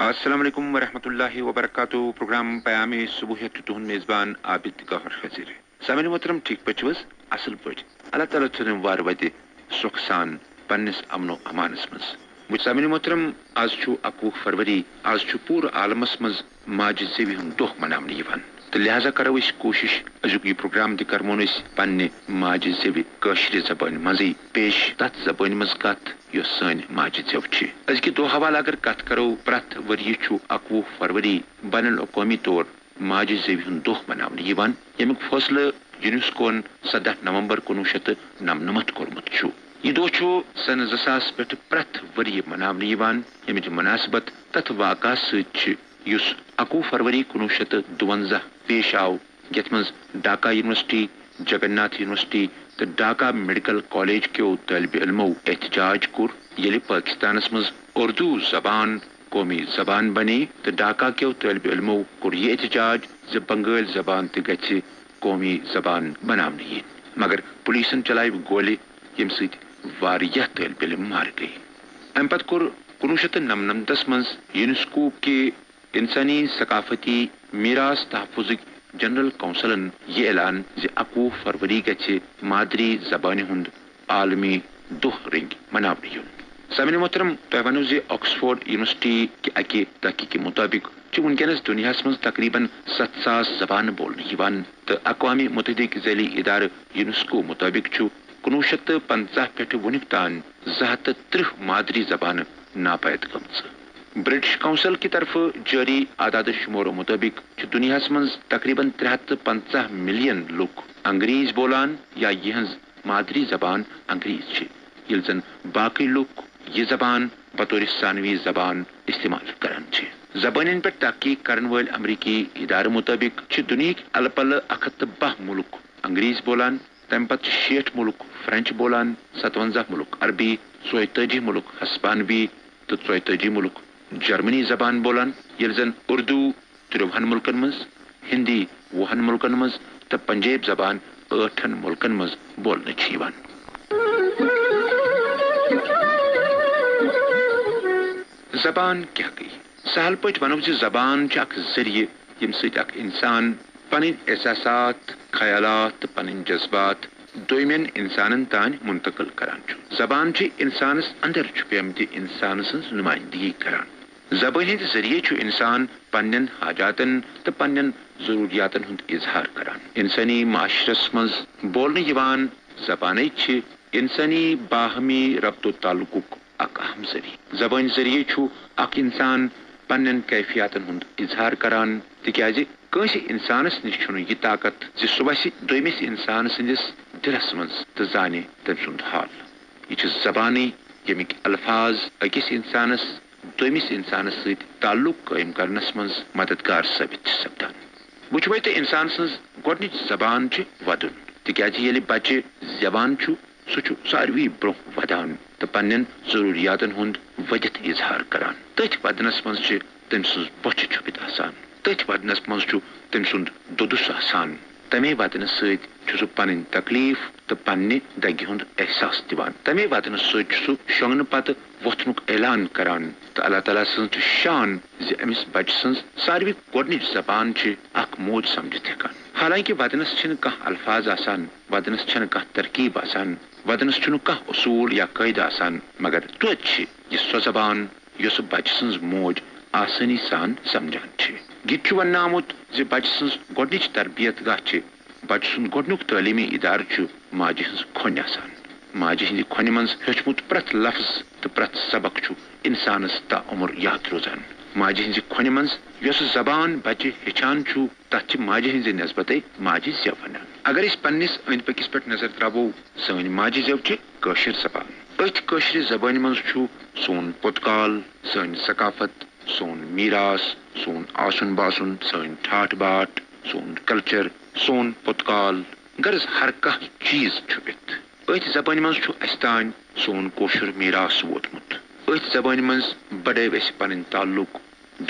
السلام علیکم ورحمۃ اللہ وبرکاتہ پروگرام پیام صبح تہد میزبان عابد گوہر خزیر سامعین محترم ٹھیک پہ اصل پہ اللہ تعالیٰ تھن وار وتہ سکھ سان پنس امن و امانس مز سامعین محترم آز 21 فروری آز پور عالمس مز ماجہ زیوی ہند دہ منانے تو لہذا کرو اس کوشش ازیک یہ پروگرام تہ کرمون پنہ ماجہ زیو قشر زبان مزے پیش تت زبان مز کت یس سن ماجہ زیو ازکہ دہ حوالہ اگر کت کرو پرت وری 21 فروری بین الاقوامی طور ماجہ زیو ہند دہ منانے یمیک فیصلہ یونیسکو 17 نومبر 1999 کورمت یہ دہ سن 2000 پہ پرت وری منانے یمچ مناسبت تت واقعہ ست 21 فروری 1952 پیش آو یت مز ڈھاکہ یونیورسٹی جگن ناتھ یونیورسٹی تو ڈھاکہ میڈیکل کالج کیو طالب علمو احتجاج کور یل پاکستانس مز اردو زبان قومی زبان بنے تو ڈھاکہ کیو طالب علمو کور یہ احتجاج ز بنگال زبان تہ گژھِ قومی زبان بناونہ مگر پولیسن چلائے گولہ یم ست واریاہ طالب علم مار گئی ام پتہ کور 1999 مز یونیسکو کے انسانی ثقافتی میراث تحفظ جنرل کونسلن یہ اعلان ز 21 فروری گژھِ مادری زبان ہند عالمی دہ رنگ مناونہ سامعین محترم تہ ونو ز آکسفورڈ یونیورسٹی کہ اکہ تحقیق مطابق ونکس دنیا مز تقریباً 7,000 زبان بولنے تو اقوام متحدہ ذیلی ادارہ یونیسکو مطابق 1950 پہ ونیک تان 230 مادری زبان ناپید گمژ برٹش کونسل کی طرف جاری اعداد شمار مطابق دنیا مز تقریباً 350 ملین لوگ انگریز بولان یا یہز مادری زبان انگریز یل زن باقی لوگ یہ زبان بطور ثانوی زبان استعمال کران زبان پہ تحقیق کرن ول امریکی ادارہ مطابق دنیا الہ پلہ 110 ملک انگریز بولان تم پتہ 60 ملک فرینچ بولان 57 ملک عربی 34 ملک ہسپانوی تو 34 ملک جرمنی زبان بولان یل زن اردو 53 ملکن مز ہندی 20 ملکن مز تو پنجاب زبان 8 ملکن مز بولنے زبان کیا گئی سہل پہ ونو زبان اخ ذریعہ یم ست اخ انسان پن احساسات خیالات پن جذبات دومین انسانن تان منتقل کران زبان انسانس اندر چھپیمت انسان سن نمائندگی کران زبان ہند ذریعہ انسان پنن حاجاتن تو پنن ضروریاتن ہند اظہار کران انسانی معاشرس مز بولنے زبان انسانی باہمی ربط و تعلق اک اہم ذریعہ زبان ذریعہ اک انسان پنن کیفیاتن ہند اظہار کران تکیازِ کنس انسانس نش یہ طاقت سہ وسہ دویمس انسان سندس دلس مز تو زانہ تم سند حال یہ زبانی یمیک الفاظ اکس انسانس دویمس انسانس ست تعلق قائم کرنس مز مددگار ثابت سپدان وچھو تو انسان سن گۄڈنِچ زبان ودن تکیازِ ییٚلہِ بچہ زبان سہ ساروی برونٛہہ ودان تو پنن ضروریاتن ہند ودت اظہار کران تتھ ودنس مز تم سن بچہ چھپت آسان تتھ ودنس مز تم سند دودس آسان تمے ودنس سہ پن تکلیف تو پنہ دگہ ہند احساس دِوان تمے ودنس سہ شونگنہ پتہ ووتھنک اعلان کران تو اللہ تعالیٰ سن شان ز امس بچہ سن ساروی گۄڈنِچ زبان اخ موج سمجھت ہیکان حالانکہ ودنس کانٛہہ الفاظ آسان ودنس کانٛہہ ترکیب آسان ودنس کانٛہہ اصول یا قاعدہ آسان مگر توتہِ یہ سو زبان یس بچہ سن موج آسانی سان سمجھان یہ وننہٕ آمت ز بچہ سن گۄڈنِچ تربیت گاہ بچہ سن گۄڈنیُک تعلیمی ادارہ ماجہ ہنز کھۄنہِ آسان ماجہ ہندِ کھۄنہِ منز ہیوٚچھمُت پرٛٮ۪تھ لفظ تو پرٛٮ۪تھ سبق انسانس تا عمر یاد روزان ماجہ ہنزِ کھۄنہِ منز یس زبان بچہ ہیٚچھان تتھ ماجہ ہنزِ نسبتے ماجہ زیو ونان اگر اس پنس أنٛدۍ پٔکِس پٮ۪ٹھ نظر تراوو سٲنۍ ماجہ زیو کٲشر زبان أتھۍ کٲشرِ زبانہِ منٛز سون پوٚتکال سٲنۍ ثقافت سون میراث سون آسُن باسُن سٲنۍ ٹھاٹھ باٹھ سون کلچر سون پوٚتکال غرض ہر کانٛہہ چیز چھُپِتھ أتھۍ زبانہِ منٛز اسہِ تانۍ سون کٲشُر میراث ووتمُت أتھۍ زبانہِ منٛز بڑٲو اسہِ پنٕنۍ تعلق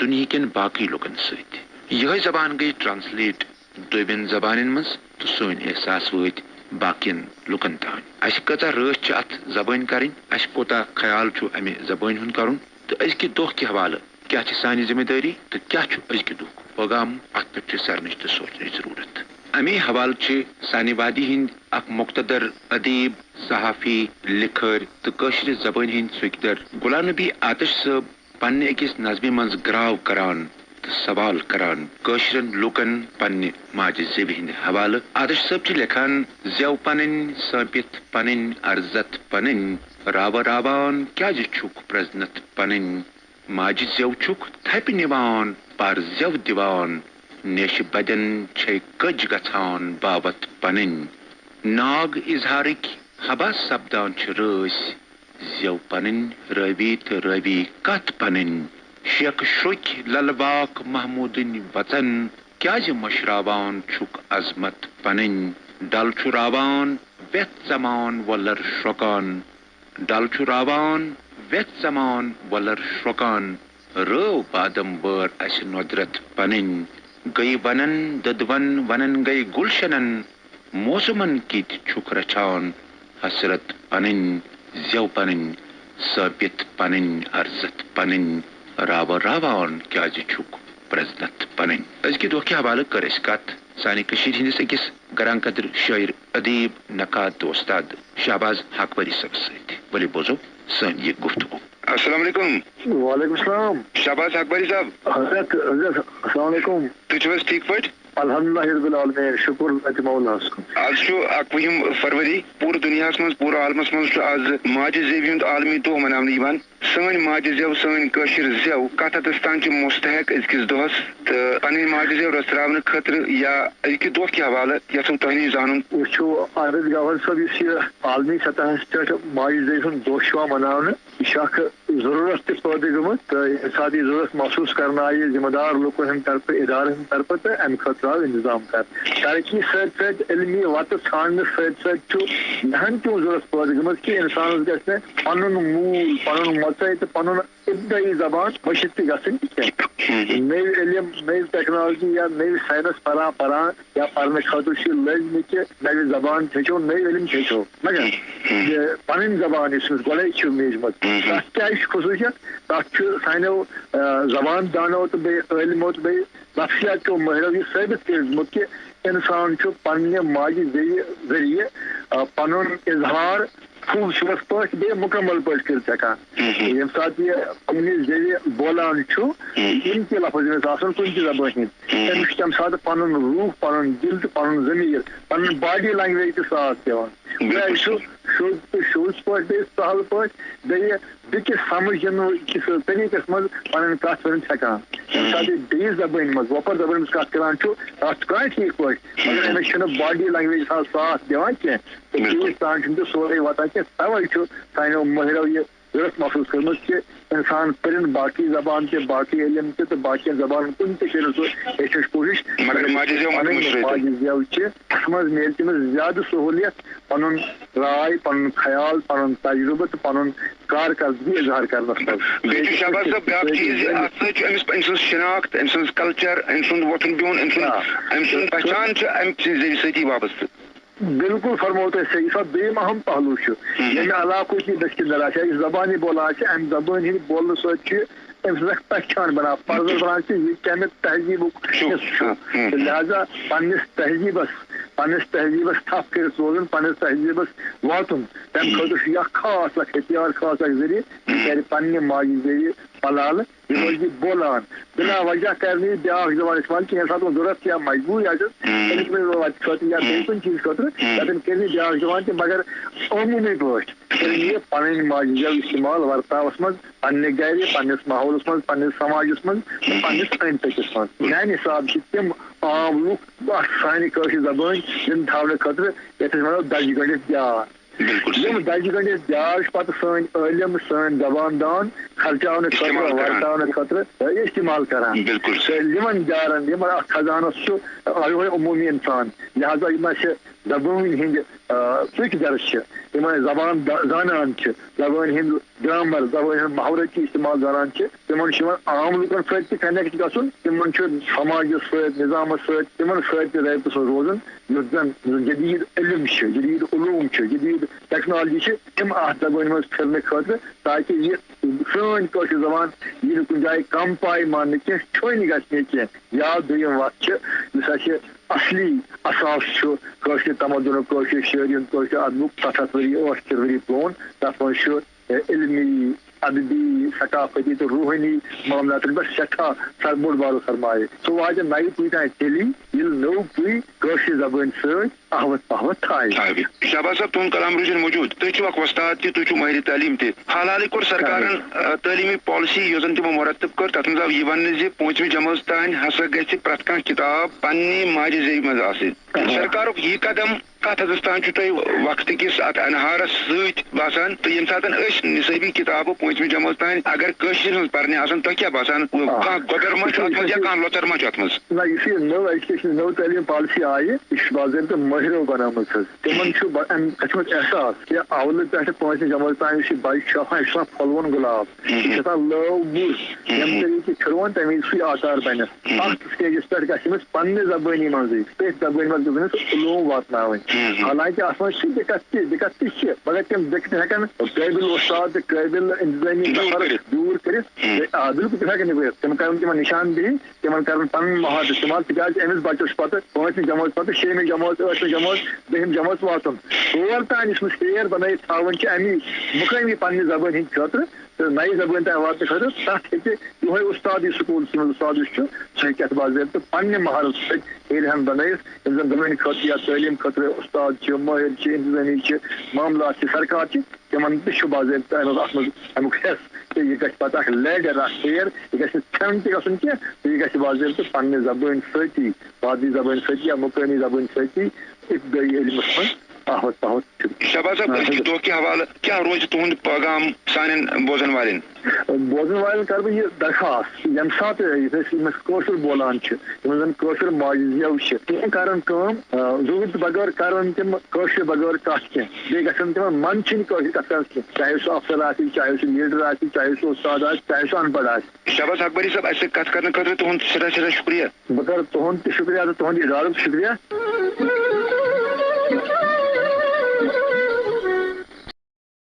دُنیا کٮ۪ن باقٕے لُکن سۭتۍ یِہے زبان گٔیہِ ٹرانسلیٹ دویمین زبانن منٛز تہٕ سٲنۍ احساس وٲتۍ باقین لُکن تانۍ اسہِ کۭژاہ رٲچھ چھِ اتھ زبٲنۍ کرٕنۍ اسہِ کوتاہ خیال چھُ امہِ زبٲنۍ ہُنٛد کرُن تہٕ أزکہِ دۄہ کہِ حوالہٕ کیا سانی ذمہ داری تو کیا ازکہ دہ پیغام ات پہ سرنچ تو سوچنے ضرورت امی حوالہ سانہ وادی ہند اخ مقتدر ادیب صحافی لکھر تو قشر زبان ہند سکدر غلام نبی آتش صاحب پنہ اکس نظمہ من گراو کران تو سوال کران قشرن لوکن پنہ ماجہ زیو ہند حوالہ آتش صاحب لکھان زیو پنن سانپت پنن ارزت پنن راو راوان کیازِ چھُکھ پرزنت پنن ماجہ زیو چھُکھ تھپہ نوان پر زیو دیوان نیش بدن چھ کج گژھان باوت پنن ناگ اظہارک حبا سپدان رٲسۍ زیو پنن رٲوی تو رٲوی کتھ پنن شیخ شرک للواک محمودن وطن کیازِ مشراوان چھُکھ عظمت پنن ڈل چھُ راوان ویتھ زمان ولر شرکان ڈل چھُ راوان ویتھ زمان ولر شرکان رٲو بادم وٲر اسہ ندرت پنن گئی ونن ددون ونن گئی گلشنن موسمن کت چھُکھ رچھان حسرت پنن زیو پنن ثابت پنن ارزت پنن راو راوان کیازِ چھُکھ پرزنت پنن ازکہ دہ کہ حوالہ کر اس کت سانہ کشیر ہندس اکس گران قدر شاعر ادیب نقاد تو استاد شہباز حقوری صاحب ست ولو بوزو سن یہ گفتگو السلام علیکم وعلیکم السلام شہباز حقوری صاحب حضرت السلام علیکم تھی ٹھیک پہ الحمدللہ رب العالمین شکر اللہ مولاس کن آج 21 فروری پور دنیا من پور عالمس من آج ماجہ زیو ہند عالمی دہ منانے سن ماجہ زیو سن قشر زیو کت حدس تان مستحق ازکس دہس تو پن ماجہ زیو رسراؤن خاطر یا ازکہ دہ کہ حوالہ یھو تہ نش زان وچھو عارض گوہر صاحب اس عالمی سطح پہ ماجہ زیو ہند دہ منانے یہ ضرورت تہ پٲدٕ گٔمٕژ تہٕ ییٚمہِ ساتہٕ یہِ ضرورت محسوٗس کرنہٕ آیہِ ذمہٕ دار لُکو ہٕنٛدِ طرفہٕ ادارٕ ہٕنٛدِ طرفہٕ تہٕ امہِ خٲطرٕ آو انتظام کرنہٕ ترقی سۭتۍ سۭتۍ علمی وتہٕ ژھانڈنہٕ سۭتۍ سۭتۍ چھُ یِہن تہِ ضرورت پٲدٕ گٔمٕژ کہِ انسانس گژھِ نہٕ پنُن موٗل پنُن مۄژے تہٕ پنُن ابتدٲیی زبان مٔشِتھ تہِ گژھٕنۍ کینٛہہ نٔوۍ علم نٔوۍ ٹیکنالوجی یا نٔوۍ ساینس پران یا پرنہٕ خٲطرٕ چھُ لٲزمی کہِ نوِ زبان ہیٚچھو نٔوۍ علم ہیٚچھو مگر یہِ پنٕنۍ زبان یُس گۄڈے چھِ میٖجمٕژ تتھ کیٛاہ چھِ خصوٗصیت تتھ چھُ سانیو زبان دانو تہٕ بیٚیہِ عٲلمو تہٕ بیٚیہِ نفسیات کیو مٲہرو یہِ ثٲبت کٔرمُت کہِ انسان چھُ پننہِ ماجہِ زیوِ ذٔریعہِ پنُن اظہار خوٗبصوٗرت پٲٹھۍ بیٚیہِ مُکمل پٲٹھۍ کٔرِتھ ہٮ۪کان ییٚمہِ ساتہٕ یہِ پننہِ زیوِ بولان چھُ یِم تہِ لفظ أمِس آسان کُنہِ تہِ زبٲنۍ ہٕنٛدۍ أمِس چھُ تمہِ ساتہٕ پنُن روح پنُن دل تہٕ پنُن ضمیٖر پنٕنۍ باڈی لنگویج تہِ ساتھ دِوان بیٚیہِ چھُ شوٚد تہٕ شوٚژ پٲٹھۍ بیٚیہِ سہل پٲٹھۍ بیٚیہِ بیٚکِس سمجھ یِنہٕ کِس طریٖقس منٛز پنٕنۍ کتھ ؤنِتھ ہٮ۪کان ییٚمہِ ساتہٕ یہِ بیٚیِس زبٲنۍ منٛز وۄپر زبٲنۍ منٛز کتھ کران چھُ تتھ چھُ کران ٹھیٖک پٲٹھۍ مگر أمِس چھُنہٕ باڈی لنگویج ساتھ دِوان کینٛہہ تہٕ بیٚیِس تام چھُنہٕ تہِ سورُے واتان کینٛہہ توے چھُ سانیو مٲہرو یہِ ضرورت محسوٗس کٔرمٕژ کہِ انسان پٔرِن باقٕے زبان تہِ باقٕے علم تہِ تہٕ باقین زبانن کُن تہِ کٔرِو سُہ ہیٚچھنٕچ کوٗشش ماجہِ زیو چھِ اتھ منٛز میلہِ تٔمِس زیادٕ سہوٗلیت پنُن راے پنُن خیال پنُن تجربہٕ تہٕ پنُن کارکردگی اظہار کرنس منٛز شناخت أمۍ سٕنٛز کلچر أمۍ سُنٛد وۄتھُن بِہُن أمۍ سُنٛد پہچان چھِ امہِ ذٔریعہِ سۭتی وابستہٕ بالکل فرمو تۄہہِ صحیح سۄ بیٚیہِ اہم پہلوٗ چھُ ییٚمہِ علاقُک یہِ دٔچھِن دَر آسہِ یہِ زبانہِ بولان آسہِ امہِ زبٲنۍ ہٕنٛدِ بولنہٕ سۭتۍ چھُ أمۍ سٕنٛز اکھ پہچان بنان پرزر بنان چھِ یہِ کَمہِ تہذیٖبُک حِصہٕ چھُ تہٕ لہذا پننِس تہذیٖبس تھپھ کٔرِتھ روزُن پننِس تہذیٖبس واتُن تمہِ خٲطرٕ چھُ یہِ اکھ خاص اکھ ہتھیار خاص اکھ ذٔریعہِ یہِ کرِ پننہِ ماجہِ زیوِ پلالہٕ یہِ روزِ یہِ بولان بِلا وجہ کرِ نہٕ یہِ بیاکھ زبان استعمال کینٛہہ ییٚمہِ ساتہٕ ضروٗرت یا مجبوٗری آسٮ۪س تٔمِس وتہِ خٲطرٕ یا بیٚیہِ کُنہِ چیٖز خٲطرٕ تتٮ۪ن کرِ نہٕ بیاکھ زبان تہِ مگر عموٗمی پٲٹھۍ کرِ یہِ پنٕنۍ ماجہِ زیو استعمال ورتاوس منٛز پننہِ گرِ پننِس ماحولس منٛز پننِس سماجس منٛز تہٕ پننِس أنٛدۍ پٔکِس منٛز میانہِ حساب چھِ تِم عام لُکھ اتھ سانہِ کٲشِر زبٲنۍ زِنٛدٕ تھاونہٕ خٲطرٕ یتھ أسۍ ونو دجہِ گٔنڈِتھ بیار یِم دجہِ گٔنڈِتھ بیار چھِ پتہٕ سٲنۍ عٲلِم سٲنۍ زبان دان خرچاونہٕ خٲطرٕ ورتاونہٕ خٲطرٕ استعمال کران یِمن بیارن یِمن اتھ خزانس چھُ یِہوے عموٗمی انسان لہذا یِم اسہِ زبٲنۍ ہٕنٛدۍ سُکۍ درس چھِ یِمن زبان زانان چھِ زبٲنۍ ہٕنٛدۍ گرامر زبٲنۍ ہٕنٛدۍ محاورتی استعمال زانان چھِ تِمن چھُ یِوان عام لُکن سۭتۍ تہِ کنیکٹ گژھُن تِمن چھُ سماجس سۭتۍ نظامس سۭتۍ تِمن سۭتۍ تہِ رٲبطس منٛز روزُن یُس زن جدیٖد علم چھُ جدیٖد علوٗم چھُ جدیٖد ٹیکنالوجی چھِ تِم اتھ زبٲنۍ منٛز پھِرنہٕ خٲطرٕ تاکہِ یہِ سٲنۍ کٲشِر زبان یہِ کن جائے کم پائے ماننے کی چھوئی گھنے کی یا دویم وقت اس اصلی اساس کاشر تمدن کاشر شعری کاشر ادب 70 ؤری 80 ؤری برون تر من علمی ادبی ثقافتی تو روحانی معاملات بس سٹھا سر بوڑ بارو سرمایہ سو واجہ نئی پوی تین تیلی یل نو پوی کاشر زبان ست احوت پہوت تھائے. شہباز صاحب تہد کلام روزن موجود تھی اخ وستاد تھی ماہر تعلیم تہ حال حال کور سرکارن تعلیمی پالسی یس زن تمو مرتب کر تر مز آو یہ ون 5ویں جماعت تان ہسا گژھِ پرٛٮ۪تھ کانٛہہ کتاب پننہِ ماجہِ زیوِ منٛز آسٕنۍ. سرکارُک یہ قدم کت حدس تان چھُ تۄہہِ وقت کس ات انہارس سۭتۍ باسان تہٕ ییٚمہِ ساتہٕ أسۍ نصٲبی کتابہٕ 5ویں جماعت تان اگر کٲشِر ہٕنٛز پرنہِ آسان تۄہہِ کیٛاہ باسان کانٛہہ گۄدر ما چھُ اتھ منٛز یا کانٛہہ لۄژر ما چھُ اتھ منٛز؟ نہ یہ نو ایجوکیشن نو تعلیم پالسی آئی یہ باضابطہ ماہرو بنام تمن گھمت احساس کہ اول پہ 5ویں جماعت تان بچہ یہ پھلون گلاب یہ لو بر یم طریقہ پھروان تمے سی آثار بنت ات سٹیجس پہ گھس پنہ زبانی منزے تھی زبانی من گھس علوم واتن حالانکہ ات من دقت تہ مگر تم دقت ہکن قابل استاد قابل انتظامی نفر دور کرت بالکل ہکن نبھت تم کر تم نشان دہی تم کر پن مہارت استعمال تاز امس بچس پتہ 5ویں جماعت پتہ 6ویں جماعت 8ویں جماعت 10ویں جماعت واتن اور تان اس سیر بنائت تھاون امی مقامی پنہ زبان ہند خاطر تو نئی زبان تین واتن خاطر تک یہ استادی سکول من استاد سہ ہیٚکہِ باضابطہ پنہ مہارت سۭتۍ ہن بنائت یم زن زمین خاطر یا تعلیم خاطر استاد ماہر انتظامی معاملات سرکار تمن تہ باضابطہ ات من امیک حص کہ یہ گھس پتہ اخ لیڈر اخ سیر یہ گھس ژھٮ۪ن تہ گژھُن کینٛہہ یہ گژھِ باضابطہ پنہ زبان سۭتی مادری زبان سۭتی یا مقامی زبان سۭتی ابتدائی علمس من احوت پہوت. شہباز صاحب اس دور کے حوالہ کیا روز تہد پیغام سان بوزن والن؟ بوزن والن کر بہ یہ درخواست یم سات کاشر بولان یم زن کاشر ماجہِ زیو تم کرن ضرورت بغیر کرن تم کاشر بغیر کت کی بیٚیہِ گژھن تم من چھنہ کاشر کت کران کی چاہے سہ افسر آسی چاہے سہ لیڈر آسی چاہے سہ استاد آسی چاہے سہ ان پڑھ آسی. شہباز اکبری صاحب اس کت کرنے خاطر تہد سٹھاہ شکریہ. بہ کر تہد تہ شکریہ تہد ادارک شکریہ.